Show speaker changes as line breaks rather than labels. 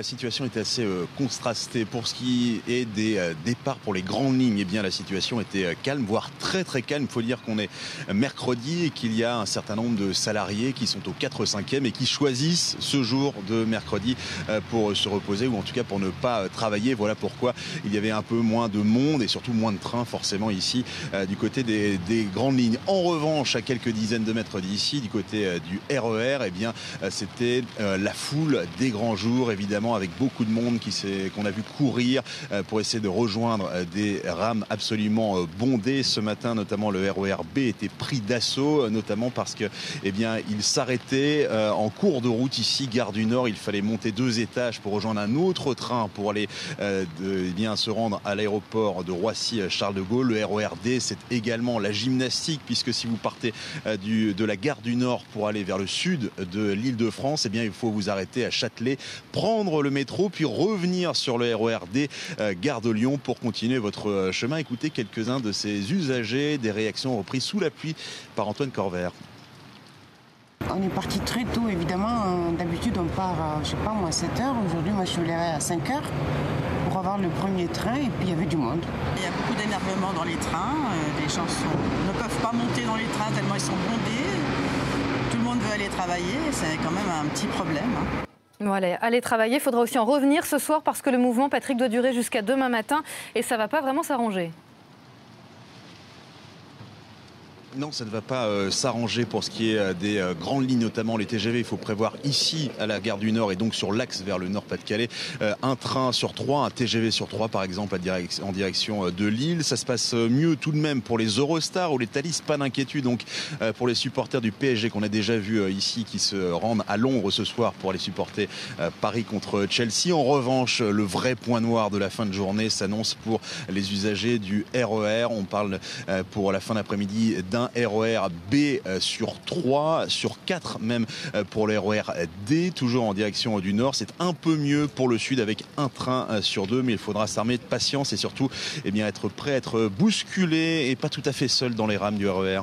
La situation était assez contrastée. Pour ce qui est des départs pour les grandes lignes, eh bien, la situation était calme, voire très très calme. Il faut dire qu'on est mercredi et qu'il y a un certain nombre de salariés qui sont au 4/5e et qui choisissent ce jour de mercredi pour se reposer ou en tout cas pour ne pas travailler. Voilà pourquoi il y avait un peu moins de monde et surtout moins de trains forcément ici du côté des grandes lignes. En revanche, à quelques dizaines de mètres d'ici, du côté du RER, eh bien, c'était la foule des grands jours, évidemment, avec beaucoup de monde qu'on a vu courir pour essayer de rejoindre des rames absolument bondées. Ce matin, notamment, le RER B était pris d'assaut, notamment parce que, eh bien, il s'arrêtait en cours de route ici, gare du Nord. Il fallait monter 2 étages pour rejoindre un autre train pour aller eh bien, se rendre à l'aéroport de Roissy-Charles de Gaulle. Le RER D, c'est également la gymnastique, puisque si vous partez de la gare du Nord pour aller vers le sud de l'Île-de-France, eh bien, il faut vous arrêter à Châtelet, prendre le métro, puis revenir sur le RER D, gare de Lyon, pour continuer votre chemin. Écoutez quelques-uns de ces usagers, des réactions reprises sous la pluie par Antoine Corvert.
On est parti très tôt, évidemment. D'habitude, on part, je sais pas moi, à 7 h. Aujourd'hui, moi, je suis levée à 5 h pour avoir le premier train et puis il y avait du monde.
Il y a beaucoup d'énervement dans les trains. Les gens ne peuvent pas monter dans les trains tellement ils sont bondés. Tout le monde veut aller travailler. C'est quand même un petit problème.
Bon, allez travailler. Il faudra aussi en revenir ce soir parce que le mouvement, Patrick, doit durer jusqu'à demain matin et ça ne va pas vraiment s'arranger.
Non, ça ne va pas s'arranger pour ce qui est des grandes lignes, notamment les TGV. Il faut prévoir ici, à la gare du Nord et donc sur l'axe vers le Nord-Pas-de-Calais, un train sur 3, un TGV sur 3 par exemple en direction de Lille. Ça se passe mieux tout de même pour les Eurostars ou les Thalys, pas d'inquiétude. Donc pour les supporters du PSG qu'on a déjà vu ici qui se rendent à Londres ce soir pour aller supporter Paris contre Chelsea. En revanche, le vrai point noir de la fin de journée s'annonce pour les usagers du RER. On parle pour la fin d'après-midi d'un RER B sur 3, sur 4 même pour le RER D, toujours en direction du Nord. C'est un peu mieux pour le Sud avec un train sur 2, mais il faudra s'armer de patience et surtout eh bien, être prêt à être bousculé et pas tout à fait seul dans les rames du RER.